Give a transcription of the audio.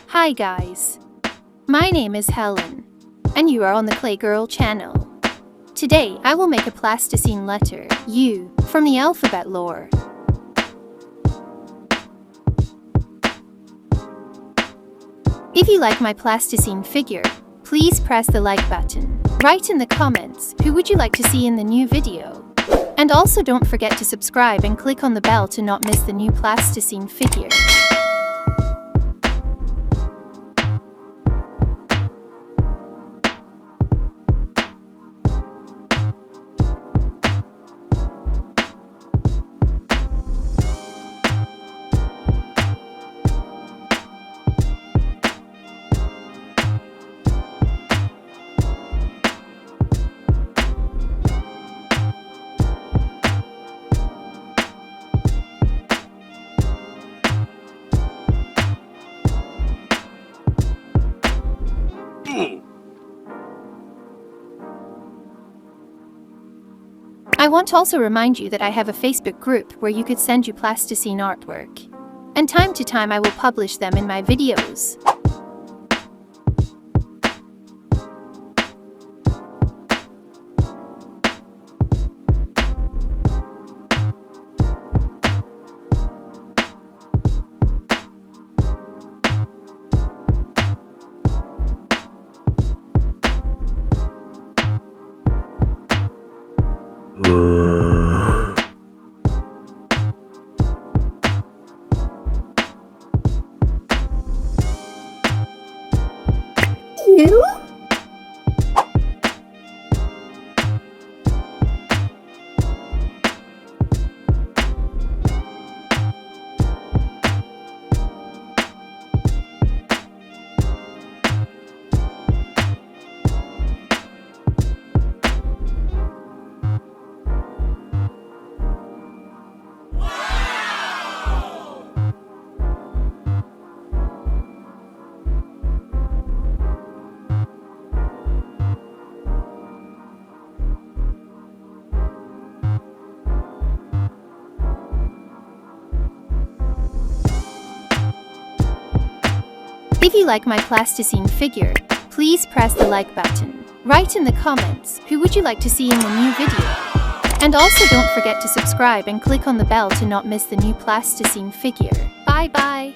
Hi guys, my name is Helen, and you are on the Clay Girl channel. Today I will make a plasticine letter U from the alphabet lore. If you like my plasticine figure, please press the like button. Write in the comments who would you like to see in the new video. And also don't forget to subscribe and click on the bell to not miss the new plasticine figure. I want to also remind you that I have a Facebook group where you could send you plasticine artwork. And time to time I will publish them in my videos. If you like my plasticine figure, please press the like button. Write in the comments who would you like to see in the new video. And also don't forget to subscribe and click on the bell to not miss the new plasticine figure. Bye bye!